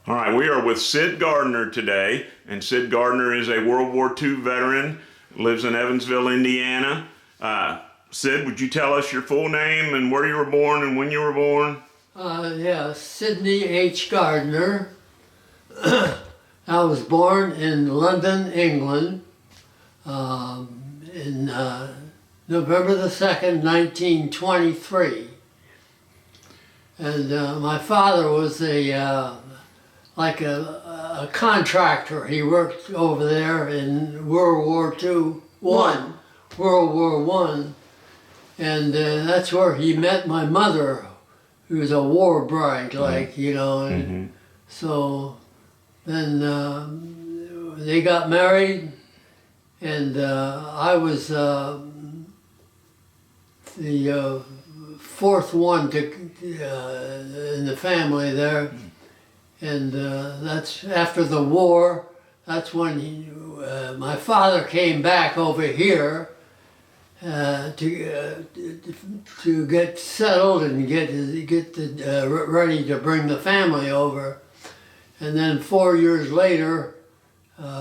All right, we are with Sid Gardner today, and Sid Gardner is a World War II veteran, lives in Evansville, Indiana. Sid, would you tell us your full name and where you were born and when you were born? Yeah, Sidney H. Gardner. I was born in London, England, in November the 2nd, 1923. And my father was a contractor. He worked over there in World War II, World War I. And that's where he met my mother, who was a war bride, and so then they got married, and I was the fourth one in the family there, and that's after the war. That's when my father came back over here to get settled and get ready to bring the family over. And then 4 years later,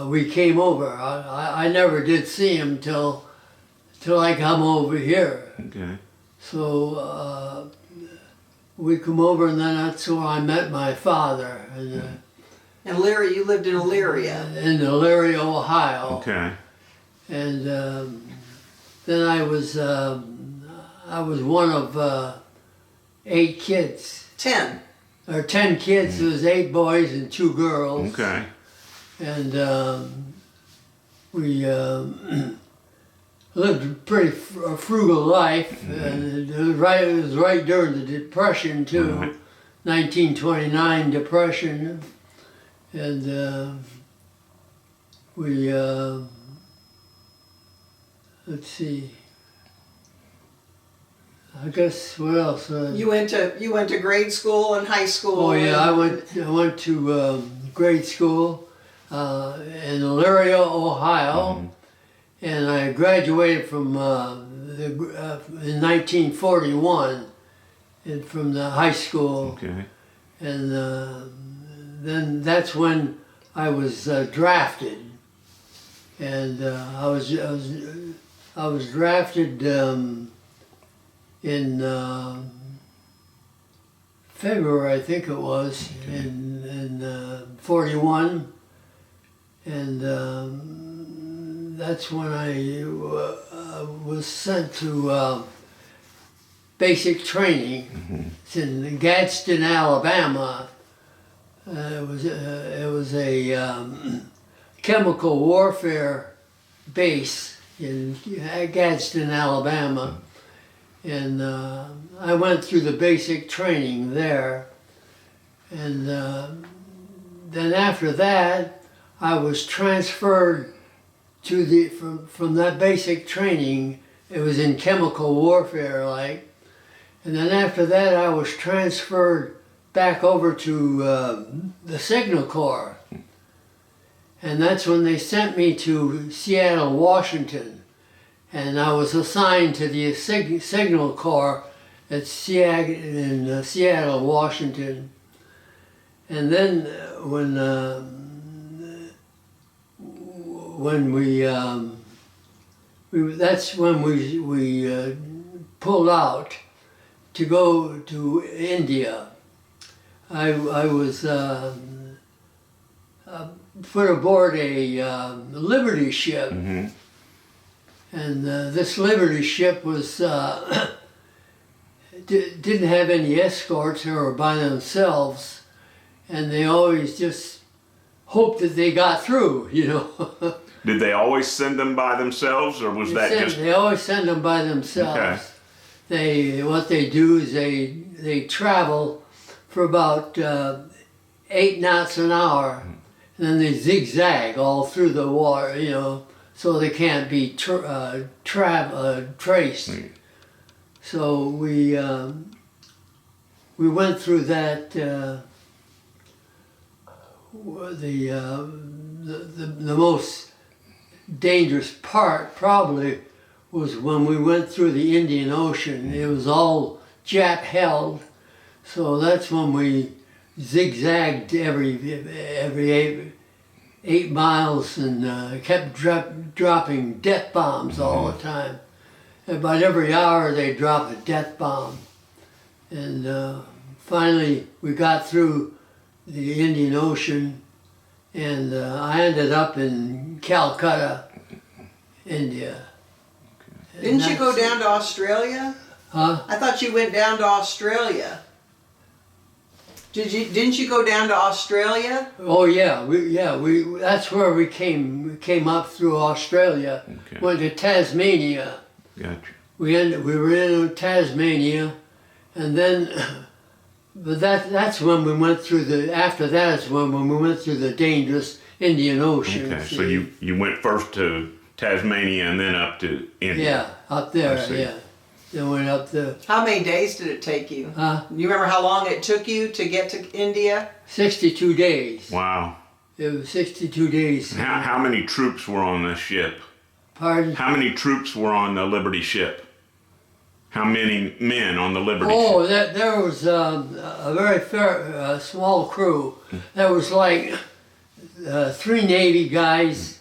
we came over. I never did see him till I come over here. Okay. So we come over, and then that's where I met my father. And Elyria, you lived in Elyria. in Elyria, Ohio. Okay. And then I was one of 8 kids. 10. Or 10 kids. There was 8 boys and 2 girls. Okay. And we lived a pretty frugal life, and it was right during the Depression too, 1929 Depression, and we let's see. I guess what else? You went to grade school and high school. Oh yeah, I went to grade school in Elyria, Ohio, and I graduated from in 1941, and from the high school. Okay. And then that's when I was drafted, and I was drafted in February, I think it was, in 41, and that's when I was sent to basic training. It's in Gadsden, Alabama. It was a chemical warfare base in Gadsden, Alabama. And I went through the basic training there, and then after that, I was transferred to from that basic training. It was in chemical warfare, and then after that, I was transferred back over to the Signal Corps, and that's when they sent me to Seattle, Washington. And I was assigned to the Signal Corps at Seattle, Washington. And then when that's when we pulled out to go to India. I was put aboard a Liberty ship. And this Liberty ship was didn't have any escorts. They were by themselves, and they always just hoped that they got through, Did they always send them by themselves, or was They always send them by themselves. Okay. What they do is they travel for about 8 knots an hour, and then they zigzag all through the water, so they can't be traced. So we went through that. The most dangerous part probably was when we went through the Indian Ocean. It was all Jap held, so that's when we zigzagged every 8 miles and kept dropping death bombs all the time. About every hour they dropped a death bomb. And finally we got through the Indian Ocean, and I ended up in Calcutta, India. Didn't you go down to Australia? Huh? I thought you went down to Australia. Didn't you go down to Australia? Oh yeah, we that's where we came up through Australia. Okay. Went to Tasmania. Gotcha. We were in Tasmania, and then, but that's when we went through after that is when we went through the dangerous Indian Ocean. Okay, so you went first to Tasmania and then up to India. Yeah, up there, yeah. Then went up the How many days did it take you? You remember how long it took you to get to India? 62 days. Wow. It was 62 days. How many troops were on this ship? Pardon? How many troops were on the Liberty ship? How many men on the Liberty Oh, ship? there was a very small crew. There was like 3 Navy guys.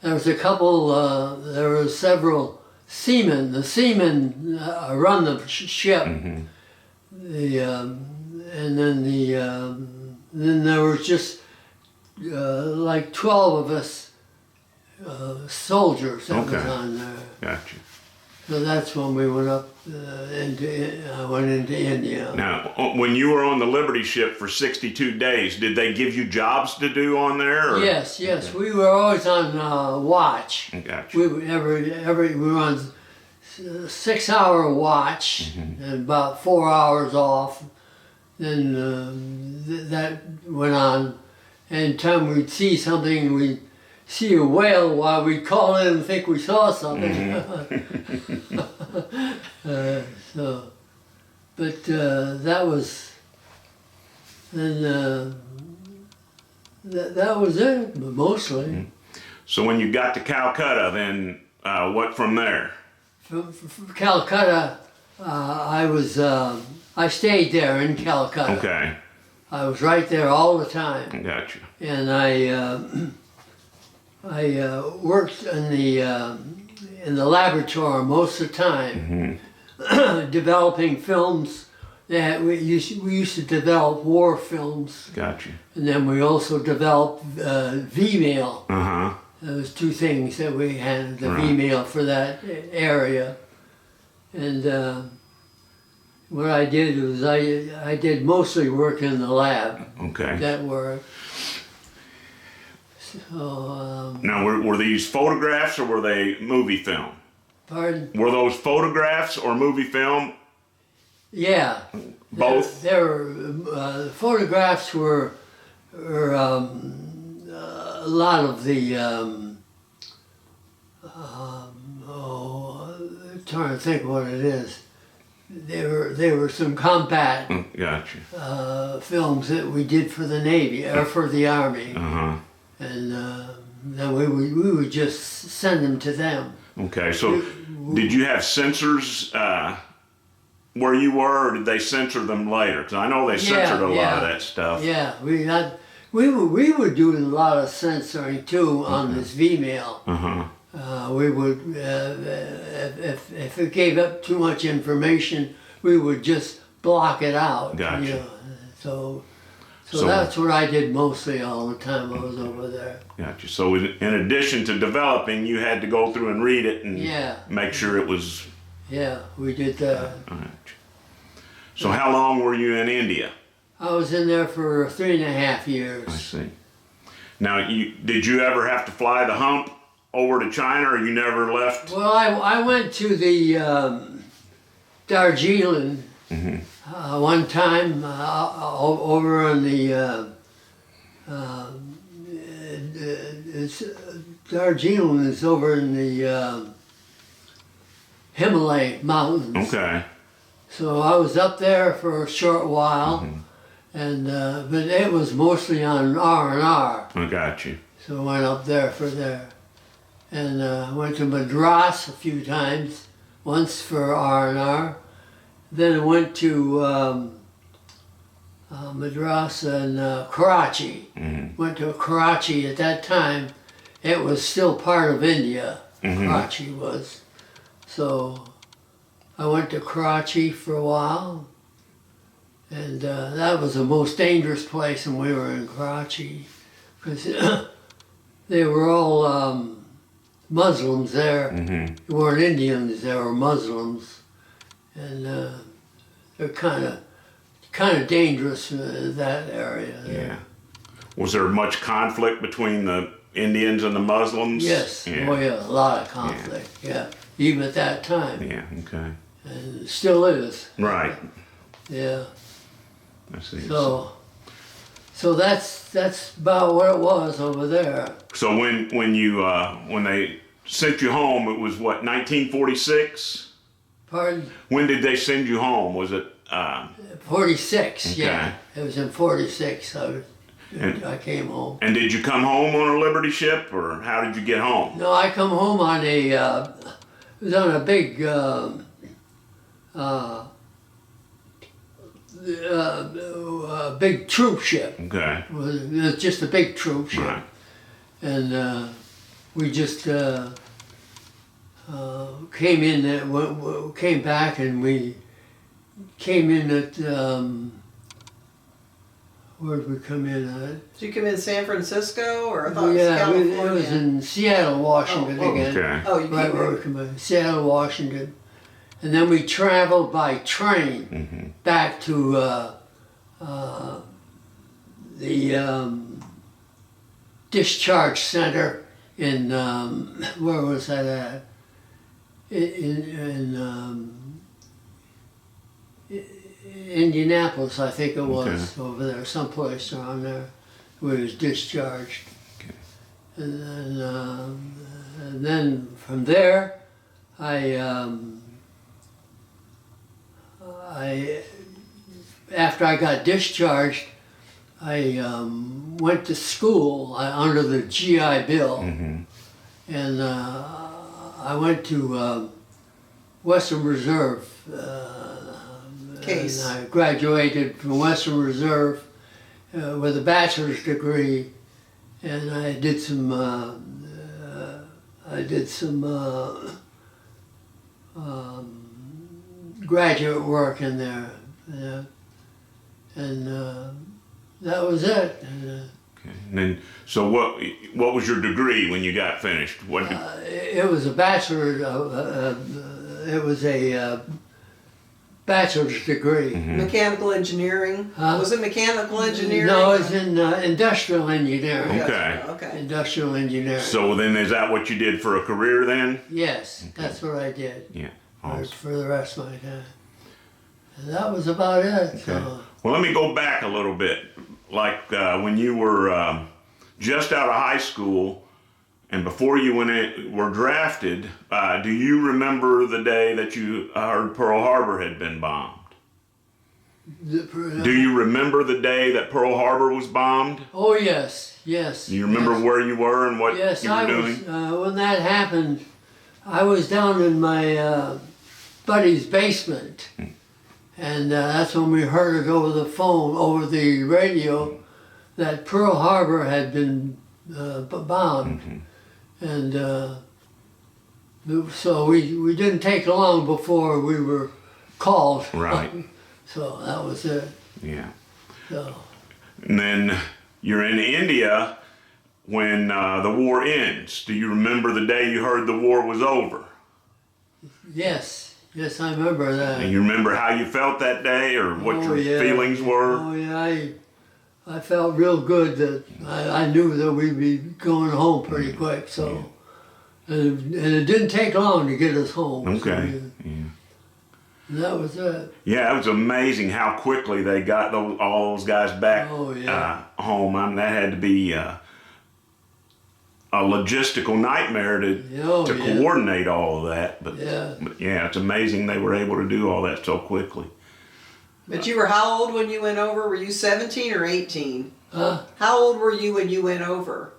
There was a couple, there were several seamen. The seamen run the ship. Mm-hmm. And then there was just like 12 of us soldiers that was Okay. on there. Gotcha. So that's when we went up I went into India. Now, when you were on the Liberty ship for 62 days, did they give you jobs to do on there? Or? Yes, we were always on watch. Gotcha. We we were on 6-hour watch and about 4 hours off. Then that went on. Anytime we'd see something, we'd see a whale while we'd call in and think we saw something. That was, and that was it, mostly. So when you got to Calcutta, then what from there? From Calcutta, I stayed there in Calcutta. Okay. I was right there all the time. Gotcha. And I worked in the laboratory most of the time, developing films. We used to develop war films, Gotcha. and then we also developed V-mail. Uh-huh. Those 2 things that we had, the Right. V-mail for that area. And what I did was I did mostly work in the lab. Okay. That work. So, Now, were these photographs or were they movie film? pardon? Were those photographs or movie film? Yeah. Both? There were photographs were a lot of the trying to think what it is. There were some combat Gotcha. films that we did for the Navy or for the Army, Uh-huh. and then we would just send them to them. Okay, so did you have censors where you were, or did they censor them later? Because I know they censored a lot of that stuff. Yeah, we were doing a lot of censoring too on this V-mail. Uh-huh. We would, if it gave up too much information, we would just block it out. Gotcha. You know? So So- that's what I did mostly all the time I was over there. Gotcha. So in addition to developing, you had to go through and read it and Yeah. make sure it was. Yeah, we did that. All right. So how long were you in India? I was in there for 3.5 years. I see. Now, did you ever have to fly the hump over to China, or you never left? Well, I went to the Darjeeling one time over on the Darjeeling is over in the Himalaya mountains. Okay. So I was up there for a short while, and but it was mostly on R&R. I got you. So I went up there for there. And went to Madras a few times, once for R&R. Then I went to Madras and Karachi. Went to Karachi at that time. It was still part of India. Karachi was. So I went to Karachi for a while, and that was the most dangerous place when we were in Karachi, because they were all Muslims there. They weren't Indians, they were Muslims, and they're kind of dangerous in that area there. Yeah. Was there much conflict between the Indians and the Muslims? Yes. Yeah. Oh yeah, a lot of conflict. Yeah. Even at that time. Yeah. Okay. And it still is. Right. Yeah. I see. So that's about what it was over there. So when they sent you home, it was what, 1946? Pardon? When did they send you home? Was it? 46. Okay. Yeah. It was in 46. I came home. And did you come home on a Liberty ship, or how did you get home? No, I come home on it was on a big big troop ship. Okay. It was just a big troop ship. Right. And we just came in, came back, and we came in at, where did we come in at? Did you come in San Francisco, or I thought Yeah, it was it California? was in Seattle, Washington again. Okay. Oh, you Right came where we come in, Seattle, Washington. And then we traveled by train back to the discharge center in, where was that at? In Indianapolis, I think it was, over there, someplace around there, where he was discharged. Okay. And then from there, after I got discharged, I went to school under the GI Bill, and I went to Western Reserve. Case. And I graduated from Western Reserve with a bachelor's degree, and I did some graduate work in there, and that was it. Okay. And then, so what was your degree when you got finished? What? It was a bachelor. It was a bachelor's degree. Mechanical engineering? Huh? Was it mechanical engineering? No, it's in industrial engineering. Okay. Okay. Industrial engineering. So then, is that what you did for a career then? Yes, that's what I did Yeah. for, Awesome. for the rest of my time. And that was about it. Okay. So, Well, let me go back a little bit. Like when you were just out of high school and before you were drafted, do you remember the day that you heard Pearl Harbor had been bombed? Do you remember the day that Pearl Harbor was bombed? Oh yes, yes. Do you remember yes. where you were and what Yes, you were I doing? was. When that happened, I was down in my buddy's basement, and that's when we heard it over the phone, over the radio, that Pearl Harbor had been bombed, and so we didn't take long before we were called. Right. So that was it. Yeah. So. And then you're in India when the war ends. Do you remember the day you heard the war was over? Yes, yes, I remember that. And you remember how you felt that day or what your yeah. feelings were? Oh yeah, I felt real good that I knew that we'd be going home pretty quick. So, and it didn't take long to get us home. Okay. So, Yeah. and that was it. Yeah, it was amazing how quickly they got all those guys back Oh, yeah. home. I mean, that had to be a logistical nightmare to Oh, yeah. coordinate all of that. But Yeah. it's amazing they were able to do all that so quickly. But you were how old when you went over? Were you 17 or 18? Huh? How old were you when you went over?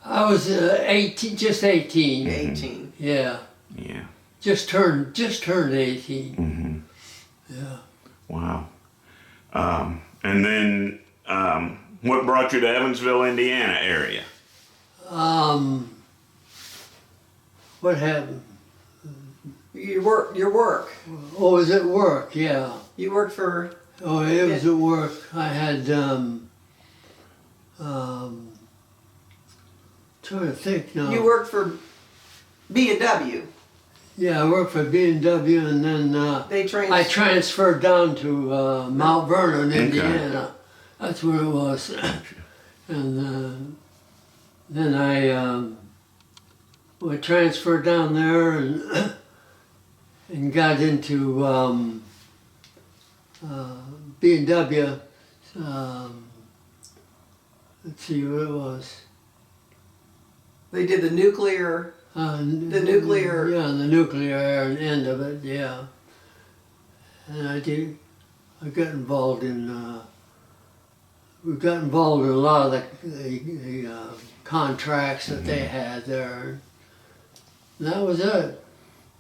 I was 18, just 18. 18. Yeah, Yeah. just turned 18. Mm-hmm. Yeah. Wow. And then, what brought you to Evansville, Indiana area? What happened? Your work. Oh, it was at work, yeah. You worked for. Oh, it was at work. I had, trying to think now. You worked for B&W. Yeah, I worked for B&W, and then I transferred down to Mount Vernon, Indiana. That's where it was. And then I transferred down there and got into B&W. Let's see what it was. They did the nuclear. Yeah, the nuclear end of it, yeah. And I got involved in, we got involved in a lot of the contracts that they had there. And that was it.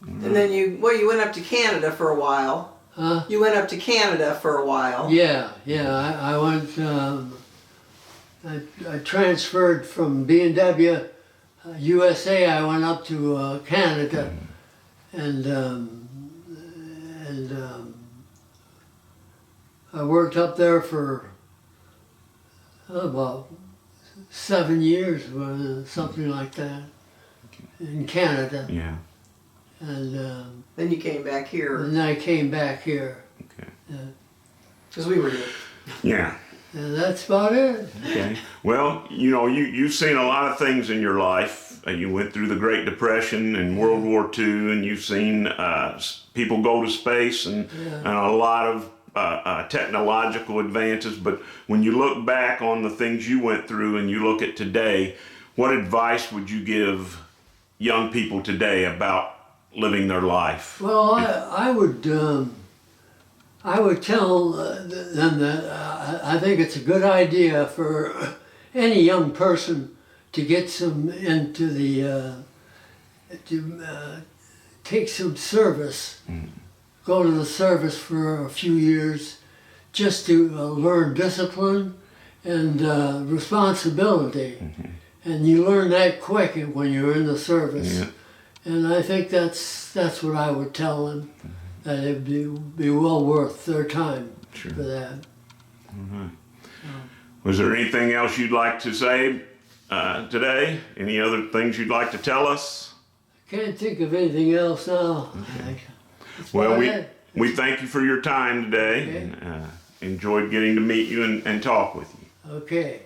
And then you went up to Canada for a while. Huh? You went up to Canada for a while. Yeah, I went, I transferred from B&W USA. I went up to Canada, and I worked up there for about 7 years, something like that, in Canada. Yeah. And then you came back here. And I came back here. Okay. Because we were here. Yeah. And that's about it. Okay. Well, you've seen a lot of things in your life. You went through the Great Depression and World War II, and you've seen people go to space and a lot of technological advances. But when you look back on the things you went through and you look at today, what advice would you give young people today about living their life? Well, I would tell them that I think it's a good idea for any young person to get some into take some service, go to the service for a few years, just to learn discipline and responsibility. And you learn that quick when you're in the service. Yeah. And I think that's what I would tell them. That it'd be well worth their time for that. Was there anything else you'd like to say today? Any other things you'd like to tell us? I can't think of anything else now. Okay. Well, we thank you for your time today. Okay. And, enjoyed getting to meet you and talk with you. Okay.